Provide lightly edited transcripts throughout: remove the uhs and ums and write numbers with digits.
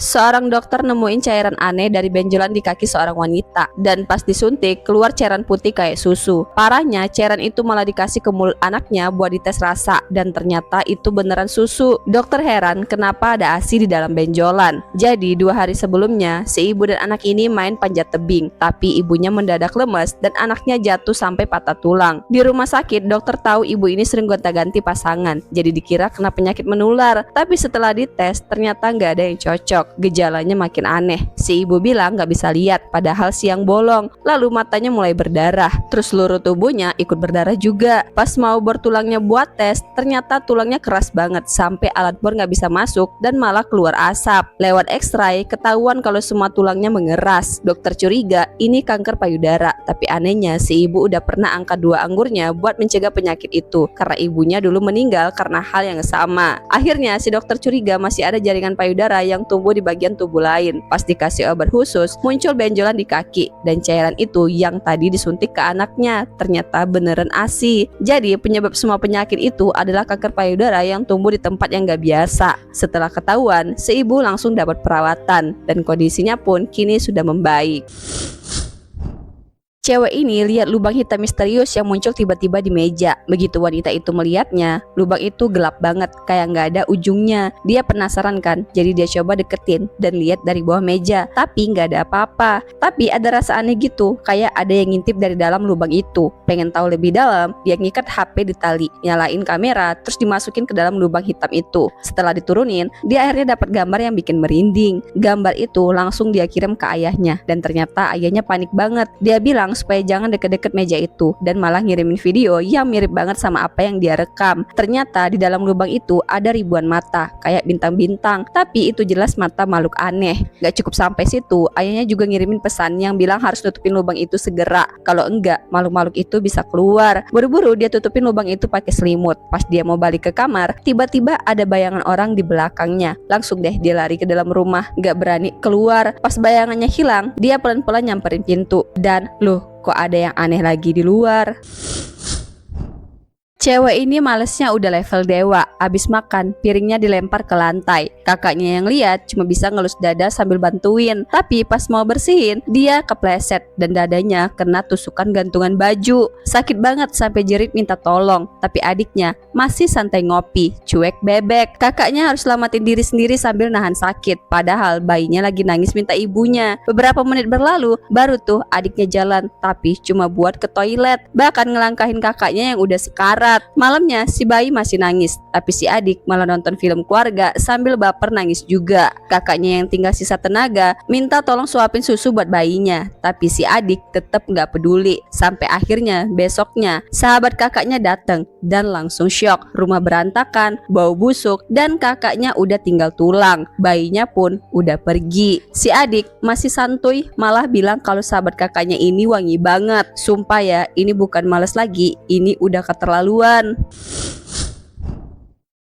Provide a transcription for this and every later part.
Seorang dokter nemuin cairan aneh dari benjolan di kaki seorang wanita, dan pas disuntik keluar cairan putih kayak susu. Parahnya cairan itu malah dikasih ke mulut anaknya buat dites rasa, dan ternyata itu beneran susu. Dokter heran kenapa ada ASI di dalam benjolan. Jadi 2 hari sebelumnya si ibu dan anak ini main panjat tebing, tapi ibunya mendadak lemes dan anaknya jatuh sampai patah tulang. Di rumah sakit dokter tahu ibu ini sering gonta-ganti pasangan, jadi dikira kena penyakit menular. Tapi setelah dites ternyata nggak ada yang cocok. Gejalanya makin aneh. Si ibu bilang nggak bisa lihat, padahal siang bolong. Lalu matanya mulai berdarah. Terus seluruh tubuhnya ikut berdarah juga. Pas mau bertulangnya buat tes, ternyata tulangnya keras banget sampai alat bor nggak bisa masuk dan malah keluar asap. Lewat X-ray ketahuan kalau semua tulangnya mengeras. Dokter curiga ini kanker payudara. Tapi anehnya si ibu udah pernah angkat 2 anggurnya buat mencegah penyakit itu karena ibunya dulu meninggal karena hal yang sama. Akhirnya si dokter curiga masih ada jaringan payudara yang tumbuh di bagian tubuh lain. Pas dikasih obat khusus, muncul benjolan di kaki, dan cairan itu yang tadi disuntik ke anaknya ternyata beneran ASI. Jadi penyebab semua penyakit itu adalah kanker payudara yang tumbuh di tempat yang gak biasa. Setelah ketahuan, si ibu langsung dapat perawatan dan kondisinya pun kini sudah membaik. Cewek ini lihat lubang hitam misterius yang muncul tiba-tiba di meja. Begitu wanita itu melihatnya, lubang itu gelap banget, kayak nggak ada ujungnya. Dia penasaran kan, jadi dia coba deketin dan lihat dari bawah meja, tapi nggak ada apa-apa. Tapi ada rasa aneh gitu, kayak ada yang ngintip dari dalam lubang itu. Pengen tahu lebih dalam, dia ngikat HP di tali, nyalain kamera, terus dimasukin ke dalam lubang hitam itu. Setelah diturunin, dia akhirnya dapat gambar yang bikin merinding. Gambar itu langsung dia kirim ke ayahnya, dan ternyata ayahnya panik banget. Dia bilang supaya jangan deket-deket meja itu, dan malah ngirimin video yang mirip banget sama apa yang dia rekam. Ternyata di dalam lubang itu ada ribuan mata kayak bintang-bintang, tapi itu jelas mata makhluk aneh. Gak cukup sampai situ, ayahnya juga ngirimin pesan yang bilang harus tutupin lubang itu segera, kalau enggak makhluk-makhluk itu bisa keluar. Buru-buru dia tutupin lubang itu pakai selimut. Pas dia mau balik ke kamar, tiba-tiba ada bayangan orang di belakangnya. Langsung deh dia lari ke dalam rumah, gak berani keluar. Pas bayangannya hilang, dia pelan-pelan nyamperin pintu, dan loh, kok ada yang aneh lagi di luar. Cewek ini malesnya udah level dewa. Abis makan, piringnya dilempar ke lantai. Kakaknya yang lihat cuma bisa ngelus dada sambil bantuin. Tapi pas mau bersihin, dia kepleset dan dadanya kena tusukan gantungan baju. Sakit banget sampai jerit minta tolong. Tapi adiknya masih santai ngopi, cuek bebek. Kakaknya harus selamatin diri sendiri sambil nahan sakit. Padahal bayinya lagi nangis minta ibunya. Beberapa menit berlalu, baru tuh adiknya jalan, tapi cuma buat ke toilet. Bahkan ngelangkahin kakaknya yang udah sekarat. Malamnya si bayi masih nangis, tapi si adik malah nonton film keluarga sambil baper nangis juga. Kakaknya yang tinggal sisa tenaga minta tolong suapin susu buat bayinya, tapi si adik tetap gak peduli. Sampai akhirnya besoknya sahabat kakaknya datang dan langsung syok. Rumah berantakan, bau busuk, dan kakaknya udah tinggal tulang. Bayinya pun udah pergi. Si adik masih santuy malah bilang kalau sahabat kakaknya ini wangi banget. Sumpah ya, ini bukan males lagi, ini udah keterlaluan.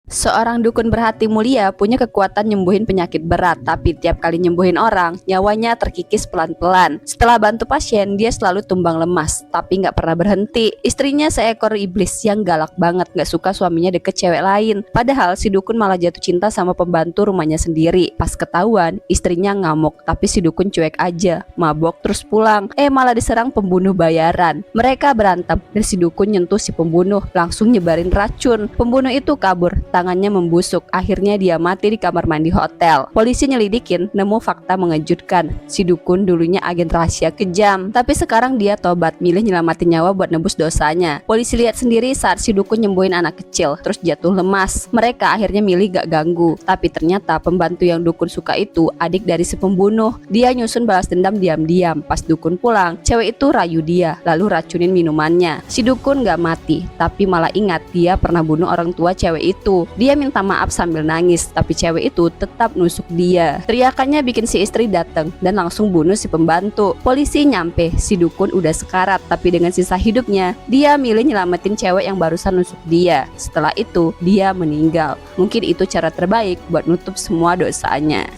Seorang dukun berhati mulia punya kekuatan nyembuhin penyakit berat, tapi tiap kali nyembuhin orang, nyawanya terkikis pelan-pelan. Setelah bantu pasien, dia selalu tumbang lemas, tapi gak pernah berhenti. Istrinya seekor iblis yang galak banget, gak suka suaminya deket cewek lain. Padahal si dukun malah jatuh cinta sama pembantu rumahnya sendiri. Pas ketahuan, istrinya ngamuk, tapi si dukun cuek aja, mabok terus pulang. Malah diserang pembunuh bayaran. Mereka berantem, dan si dukun nyentuh si pembunuh, langsung nyebarin racun. Pembunuh itu kabur, tangannya membusuk. Akhirnya dia mati di kamar mandi hotel. Polisi nyelidikin, nemu fakta mengejutkan. Si dukun dulunya agen rahasia kejam, tapi sekarang dia tobat, milih nyelamatin nyawa buat nebus dosanya. Polisi lihat sendiri saat si dukun nyembuhin anak kecil, terus jatuh lemas. Mereka akhirnya milih gak ganggu, tapi ternyata pembantu yang dukun suka itu adik dari si pembunuh. Dia nyusun balas dendam diam-diam. Pas dukun pulang, cewek itu rayu dia, lalu racunin minumannya. Si dukun gak mati, tapi malah ingat dia pernah bunuh orang tua cewek itu. Dia minta maaf sambil nangis, tapi cewek itu tetap nusuk dia. Teriakannya bikin si istri datang dan langsung bunuh si pembantu. Polisi nyampe, si dukun udah sekarat, tapi dengan sisa hidupnya dia milih nyelamatin cewek yang barusan nusuk dia. Setelah itu dia meninggal. Mungkin itu cara terbaik buat nutup semua dosanya.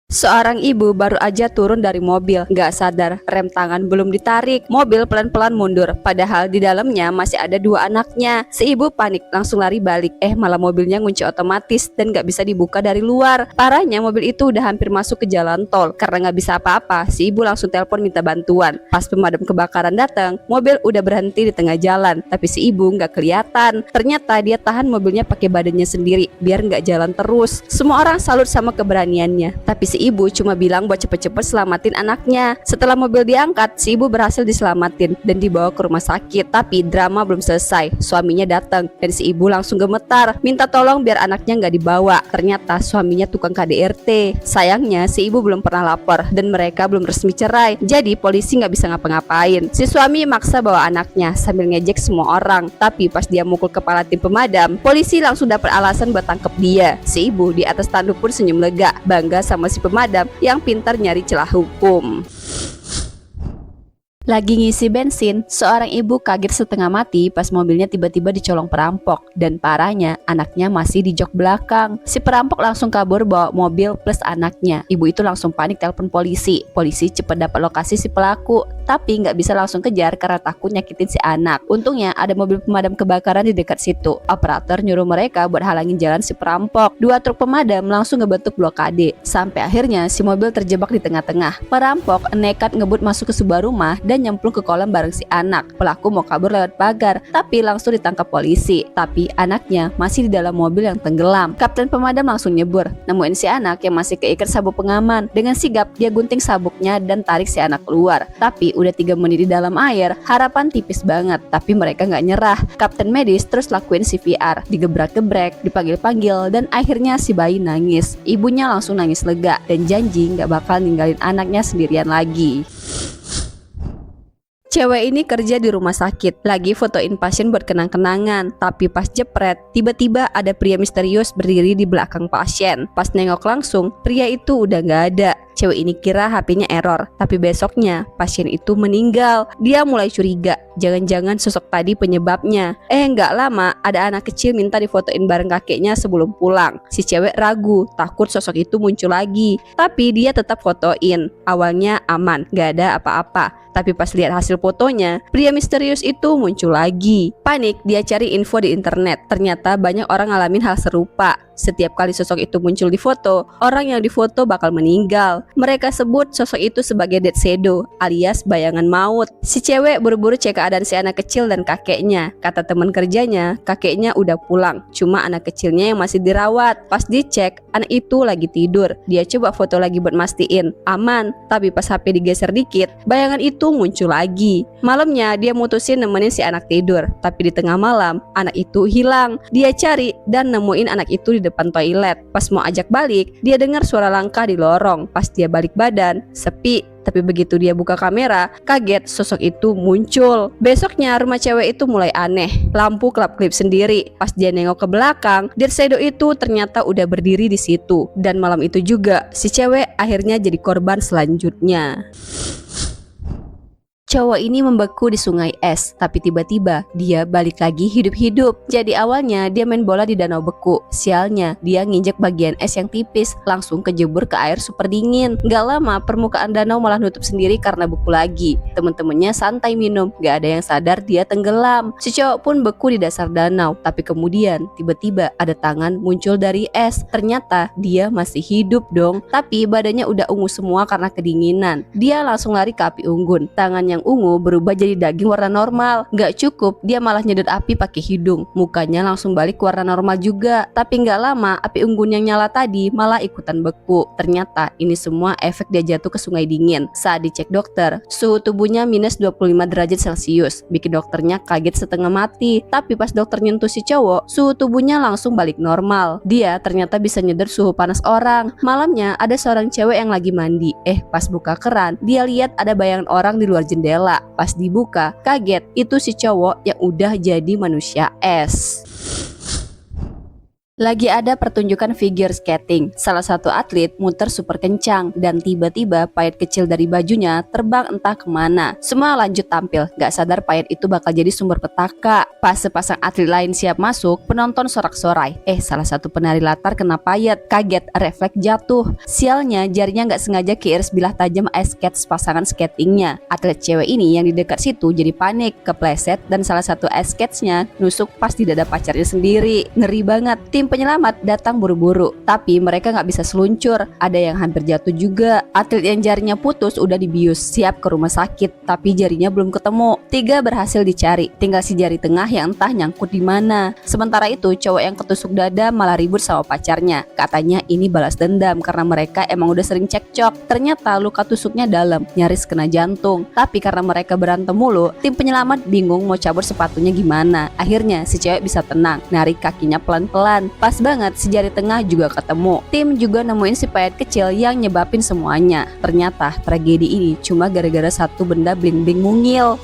Seorang ibu baru aja turun dari mobil, nggak sadar rem tangan belum ditarik. Mobil pelan-pelan mundur, padahal di dalamnya masih ada dua anaknya. Si ibu panik, langsung lari balik. Malah mobilnya ngunci otomatis dan nggak bisa dibuka dari luar. Parahnya mobil itu udah hampir masuk ke jalan tol. Karena nggak bisa apa-apa, si ibu langsung telepon minta bantuan. Pas pemadam kebakaran datang, mobil udah berhenti di tengah jalan, tapi si ibu nggak kelihatan. Ternyata dia tahan mobilnya pakai badannya sendiri, biar nggak jalan terus. Semua orang salut sama keberaniannya, tapi si ibu cuma bilang buat cepet-cepet selamatin anaknya. Setelah mobil diangkat, si ibu berhasil diselamatin dan dibawa ke rumah sakit. Tapi drama belum selesai, suaminya datang dan si ibu langsung gemetar, minta tolong biar anaknya nggak dibawa. Ternyata suaminya tukang KDRT. Sayangnya si ibu belum pernah lapor dan mereka belum resmi cerai, jadi polisi nggak bisa ngapa-ngapain. Si suami maksa bawa anaknya sambil ngejek semua orang, tapi pas dia mukul kepala tim pemadam, polisi langsung dapat alasan buat tangkep dia. Si ibu di atas tanduk pun senyum lega, bangga sama si pemadam yang pintar nyari celah hukum. Lagi ngisi bensin, seorang ibu kaget setengah mati pas mobilnya tiba-tiba dicolong perampok. Dan parahnya, anaknya masih di jok belakang. Si perampok langsung kabur bawa mobil plus anaknya. Ibu itu langsung panik telepon polisi. Polisi cepat dapat lokasi si pelaku, tapi nggak bisa langsung kejar karena takut nyakitin si anak. Untungnya ada mobil pemadam kebakaran di dekat situ. Operator nyuruh mereka buat halangin jalan si perampok. Dua truk pemadam langsung ngebentuk blokade. Sampai akhirnya si mobil terjebak di tengah-tengah. Perampok nekat ngebut masuk ke sebuah rumah dan nyemplung ke kolam bareng si anak. Pelaku mau kabur lewat pagar, tapi langsung ditangkap polisi. Tapi anaknya masih di dalam mobil yang tenggelam. Kapten pemadam langsung nyebur, nemuin si anak yang masih keikat sabuk pengaman. Dengan sigap dia gunting sabuknya dan tarik si anak keluar. Tapi udah 3 menit di dalam air, harapan tipis banget. Tapi mereka nggak nyerah. Kapten medis terus lakuin CPR, digebrak-gebrek, dipanggil-panggil, dan akhirnya si bayi nangis. Ibunya langsung nangis lega dan janji nggak bakal ninggalin anaknya sendirian lagi. Cewek ini kerja di rumah sakit, lagi fotoin pasien buat kenang-kenangan. Tapi pas jepret, tiba-tiba ada pria misterius berdiri di belakang pasien. Pas nengok langsung, pria itu udah gak ada. Cewek ini kira HP-nya error, tapi besoknya pasien itu meninggal. Dia mulai curiga, jangan-jangan sosok tadi penyebabnya. Nggak lama ada anak kecil minta difotoin bareng kakeknya sebelum pulang. Si cewek ragu, takut sosok itu muncul lagi, tapi dia tetap fotoin. Awalnya aman, gak ada apa-apa. Tapi pas lihat hasil fotonya, pria misterius itu muncul lagi. Panik, dia cari info di internet. Ternyata banyak orang ngalamin hal serupa. Setiap kali sosok itu muncul di foto, orang yang difoto bakal meninggal. Mereka sebut sosok itu sebagai dead shadow alias bayangan maut. Si cewek buru-buru cek keadaan si anak kecil dan kakeknya. Kata teman kerjanya, kakeknya udah pulang, cuma anak kecilnya yang masih dirawat. Pas dicek, anak itu lagi tidur. Dia coba foto lagi buat mastiin aman, tapi pas HP digeser dikit, bayangan itu muncul lagi. Malamnya dia mutusin nemenin si anak tidur, tapi di tengah malam anak itu hilang. Dia cari dan nemuin anak itu di depan toilet. Pas mau ajak balik, dia dengar suara langkah di lorong. Pas dia balik badan, sepi. Tapi begitu dia buka kamera, kaget sosok itu muncul. Besoknya rumah cewek itu mulai aneh. Lampu kelap-kelip sendiri. Pas dia nengok ke belakang, dead shadow itu ternyata udah berdiri di situ. Dan malam itu juga, si cewek akhirnya jadi korban selanjutnya. Cowok ini membeku di sungai es, tapi tiba-tiba dia balik lagi hidup-hidup. Jadi awalnya dia main bola di danau beku. Sialnya, dia nginjek bagian es yang tipis, langsung kejebur ke air super dingin. Gak lama, permukaan danau malah nutup sendiri karena beku lagi. Temen-temennya santai minum, gak ada yang sadar dia tenggelam. Si cowok pun beku di dasar danau, tapi kemudian tiba-tiba ada tangan muncul dari es. Ternyata dia masih hidup dong, tapi badannya udah ungu semua karena kedinginan. Dia langsung lari ke api unggun. Tangannya yang ungu berubah jadi daging warna normal. Gak cukup, dia malah nyedot api pakai hidung. Mukanya langsung balik ke warna normal juga. Tapi gak lama, api unggun yang nyala tadi malah ikutan beku. Ternyata ini semua efek dia jatuh ke sungai dingin. Saat dicek dokter, suhu tubuhnya minus 25 derajat Celcius. Bikin dokternya kaget setengah mati. Tapi pas dokter nyentuh si cowok, suhu tubuhnya langsung balik normal. Dia ternyata bisa nyedot suhu panas orang. Malamnya ada seorang cewek yang lagi mandi. Pas buka keran, dia lihat ada bayangan orang di luar jendela. Pas dibuka, kaget, itu si cowok yang udah jadi manusia es. Lagi ada pertunjukan figure skating. Salah satu atlet muter super kencang dan tiba-tiba payet kecil dari bajunya terbang entah kemana. Semua lanjut tampil, gak sadar payet itu bakal jadi sumber petaka. Pas sepasang atlet lain siap masuk, penonton sorak-sorai. Salah satu penari latar kena payet, kaget, refleks jatuh. Sialnya jarinya gak sengaja keiris bilah tajam ice skate pasangan skatingnya. Atlet cewek ini yang di dekat situ jadi panik, kepleset dan salah satu ice skatesnya nusuk pas di dada pacarnya sendiri. Ngeri banget. Tim penyelamat datang buru-buru, tapi mereka nggak bisa seluncur. Ada yang hampir jatuh juga. Atlet yang jarinya putus udah dibius, siap ke rumah sakit, tapi jarinya belum ketemu. 3 berhasil dicari, tinggal si jari tengah yang entah nyangkut di mana. Sementara itu, cowok yang ketusuk dada malah ribut sama pacarnya. Katanya ini balas dendam karena mereka emang udah sering cekcok. Ternyata luka tusuknya dalam, nyaris kena jantung. Tapi karena mereka berantem mulu, tim penyelamat bingung mau cabut sepatunya gimana. Akhirnya si cewek bisa tenang, narik kakinya pelan-pelan. Pas banget si jari tengah juga ketemu. Tim juga nemuin si payet kecil yang nyebabin semuanya. Ternyata tragedi ini cuma gara-gara satu benda bling-bling mungil.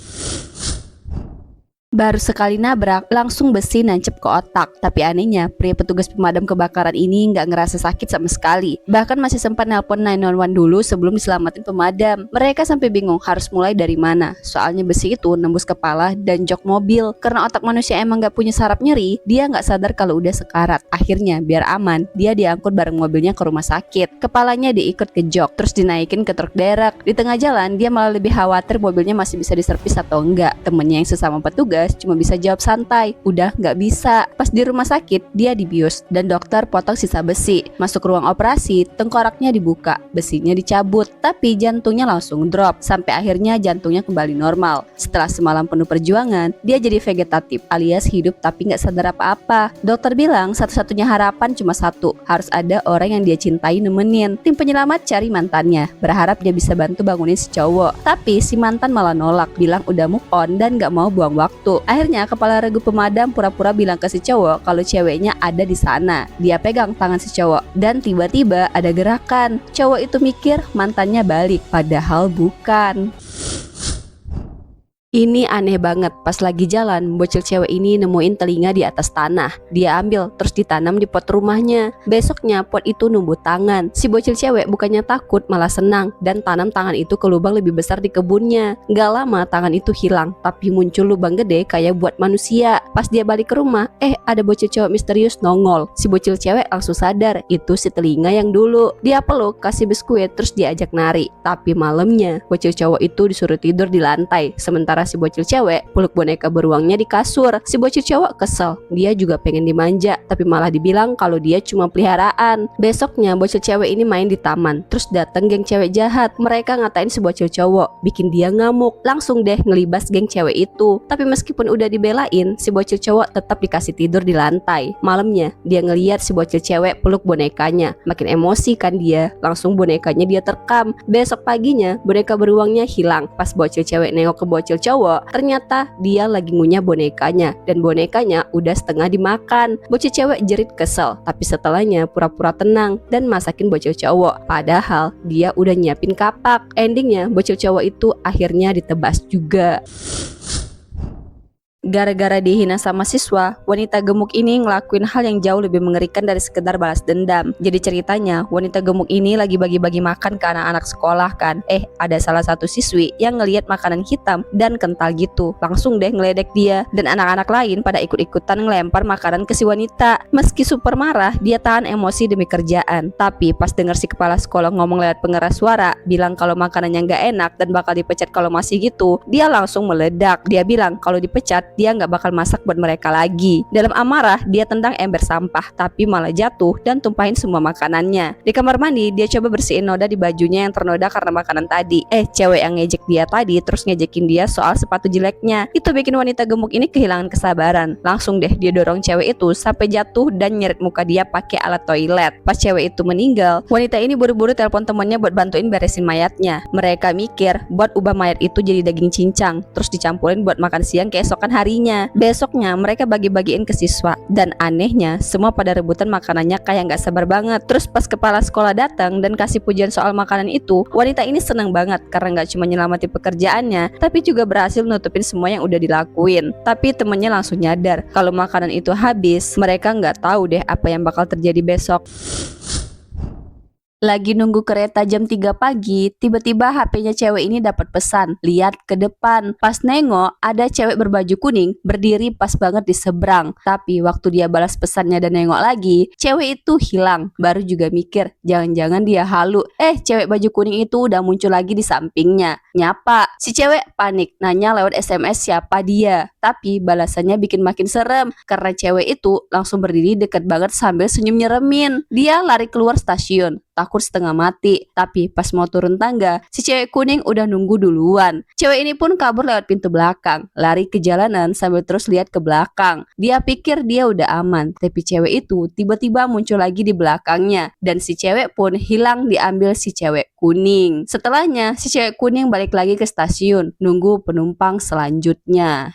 Baru sekali nabrak, langsung besi nancep ke otak. Tapi anehnya, pria petugas pemadam kebakaran ini nggak ngerasa sakit sama sekali. Bahkan masih sempat nelpon 911 dulu sebelum diselamatin pemadam. Mereka sampai bingung harus mulai dari mana. Soalnya besi itu nembus kepala dan jok mobil. Karena otak manusia emang nggak punya saraf nyeri, dia nggak sadar kalau udah sekarat. Akhirnya, biar aman, dia diangkut bareng mobilnya ke rumah sakit. Kepalanya diikut ke jok, terus dinaikin ke truk derek. Di tengah jalan, dia malah lebih khawatir mobilnya masih bisa diservis atau enggak. Temennya yang sesama petugas cuma bisa jawab santai, udah nggak bisa. Pas di rumah sakit, dia dibius dan dokter potong sisa besi. Masuk ruang operasi, tengkoraknya dibuka, besinya dicabut, tapi jantungnya langsung drop sampai akhirnya jantungnya kembali normal. Setelah semalam penuh perjuangan, dia jadi vegetatif alias hidup tapi nggak sadar apa-apa. Dokter bilang satu-satunya harapan cuma satu, harus ada orang yang dia cintai nemenin. Tim penyelamat cari mantannya, berharap dia bisa bantu bangunin si cowok. Tapi si mantan malah nolak, bilang udah move on dan nggak mau buang waktu. Akhirnya kepala regu pemadam pura-pura bilang ke si cowok kalau ceweknya ada di sana. Dia pegang tangan si cowok dan tiba-tiba ada gerakan. Cowok itu mikir mantannya balik, padahal bukan. Ini aneh banget, pas lagi jalan, bocil cewek ini nemuin telinga di atas tanah. Dia ambil, terus ditanam di pot rumahnya. Besoknya pot itu numbuh tangan. Si bocil cewek bukannya takut, malah senang, dan tanam tangan itu ke lubang lebih besar di kebunnya. Gak lama tangan itu hilang, tapi muncul lubang gede kayak buat manusia. Pas dia balik ke rumah, ada bocil cewek misterius nongol. Si bocil cewek langsung sadar, itu si telinga yang dulu. Dia peluk, kasih biskuit, terus diajak nari. Tapi malamnya, bocil cowok itu disuruh tidur di lantai, sementara si bocil cewek peluk boneka beruangnya di kasur. Si bocil cowok kesel, dia juga pengen dimanja, tapi malah dibilang kalau dia cuma peliharaan. Besoknya bocil cewek ini main di taman, terus dateng geng cewek jahat. Mereka ngatain si bocil cowok, bikin dia ngamuk. Langsung deh ngelibas geng cewek itu. Tapi meskipun udah dibelain, si bocil cowok tetap dikasih tidur di lantai. Malamnya dia ngeliat si bocil cewek peluk bonekanya, makin emosi kan dia. Langsung bonekanya dia terkam. Besok paginya boneka beruangnya hilang. Pas bocil cewek nengok ke bocil cowok, ternyata dia lagi ngunyah bonekanya dan bonekanya udah setengah dimakan. Bocil cewek jerit kesel, tapi setelahnya pura-pura tenang dan masakin bocil cowok, padahal dia udah nyiapin kapak. Endingnya bocil cowok itu akhirnya ditebas juga. Gara-gara dihina sama siswa, wanita gemuk ini ngelakuin hal yang jauh lebih mengerikan dari sekedar balas dendam. Jadi ceritanya, wanita gemuk ini lagi bagi-bagi makan ke anak-anak sekolah kan. Ada salah satu siswi yang ngelihat makanan hitam dan kental gitu. Langsung deh ngeledek dia, dan anak-anak lain pada ikut-ikutan ngelempar makanan ke si wanita. Meski super marah, dia tahan emosi demi kerjaan. Tapi pas denger si kepala sekolah ngomong lewat pengeras suara, bilang kalau makanannya nggak enak dan bakal dipecat kalau masih gitu, dia langsung meledak. Dia bilang kalau dipecat, dia nggak bakal masak buat mereka lagi. Dalam amarah, dia tendang ember sampah, tapi malah jatuh dan tumpahin semua makanannya. Di kamar mandi, dia coba bersihin noda di bajunya yang ternoda karena makanan tadi. Cewek yang ngejek dia tadi terus ngejekin dia soal sepatu jeleknya. Itu bikin wanita gemuk ini kehilangan kesabaran. Langsung deh dia dorong cewek itu sampai jatuh dan nyeret muka dia pakai alat toilet. Pas cewek itu meninggal, wanita ini buru-buru telepon temannya buat bantuin beresin mayatnya. Mereka mikir buat ubah mayat itu jadi daging cincang, terus dicampurin buat makan siang keesokan hari. harinya. Besoknya mereka bagi-bagiin ke siswa, dan anehnya semua pada rebutan makanannya kayak nggak sabar banget. Terus pas kepala sekolah datang dan kasih pujian soal makanan itu, wanita ini seneng banget karena nggak cuma nyelamati pekerjaannya, tapi juga berhasil nutupin semua yang udah dilakuin. Tapi temennya langsung nyadar kalau makanan itu habis, mereka nggak tahu deh apa yang bakal terjadi besok. Lagi nunggu kereta jam 3 pagi, tiba-tiba HP-nya cewek ini dapat pesan, lihat ke depan. Pas nengok, ada cewek berbaju kuning berdiri pas banget di seberang. Tapi waktu dia balas pesannya dan nengok lagi, cewek itu hilang. Baru juga mikir, jangan-jangan dia halu. Cewek baju kuning itu udah muncul lagi di sampingnya. Nyapa, si cewek panik, nanya lewat SMS siapa dia. Tapi balasannya bikin makin serem, karena cewek itu langsung berdiri deket banget sambil senyum nyeremin. Dia lari keluar stasiun, takut setengah mati. Tapi pas mau turun tangga, si cewek kuning udah nunggu duluan. Cewek ini pun kabur lewat pintu belakang, lari ke jalanan sambil terus lihat ke belakang. Dia pikir dia udah aman, tapi cewek itu tiba-tiba muncul lagi di belakangnya, dan si cewek pun hilang diambil si cewek kuning. Setelahnya, si cewek kuning balik lagi ke stasiun, nunggu penumpang selanjutnya.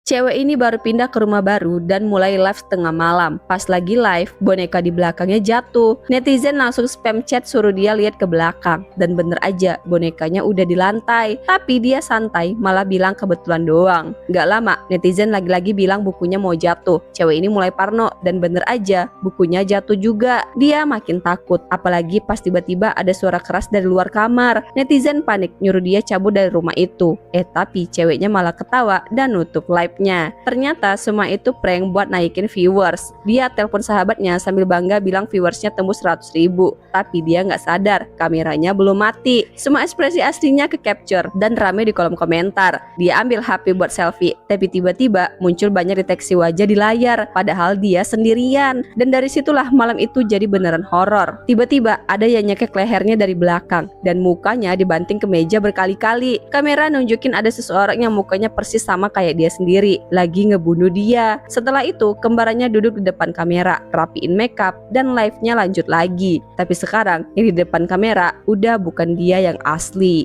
Cewek ini baru pindah ke rumah baru dan mulai live tengah malam. Pas lagi live, boneka di belakangnya jatuh. Netizen langsung spam chat suruh dia lihat ke belakang. Dan bener aja, bonekanya udah di lantai. Tapi dia santai, malah bilang kebetulan doang. Gak lama, netizen lagi-lagi bilang bukunya mau jatuh. Cewek ini mulai parno, dan bener aja, bukunya jatuh juga. Dia makin takut, apalagi pas tiba-tiba ada suara keras dari luar kamar. Netizen panik, nyuruh dia cabut dari rumah itu. Tapi ceweknya malah ketawa dan nutup live. Ternyata semua itu prank buat naikin viewers. Dia telepon sahabatnya sambil bangga bilang viewersnya tembus 100.000. Tapi dia nggak sadar kameranya belum mati. Semua ekspresi aslinya ke capture dan rame di kolom komentar. Dia ambil HP buat selfie, tapi tiba-tiba muncul banyak deteksi wajah di layar, padahal dia sendirian. Dan dari situlah malam itu jadi beneran horor. Tiba-tiba ada yang nyekek lehernya dari belakang dan mukanya dibanting ke meja berkali-kali. Kamera nunjukin ada seseorang yang mukanya persis sama kayak dia sendiri, lagi ngebunuh dia. Setelah itu, kembarannya duduk di depan kamera, rapiin makeup, dan live-nya lanjut lagi. Tapi sekarang, yang di depan kamera udah bukan dia yang asli.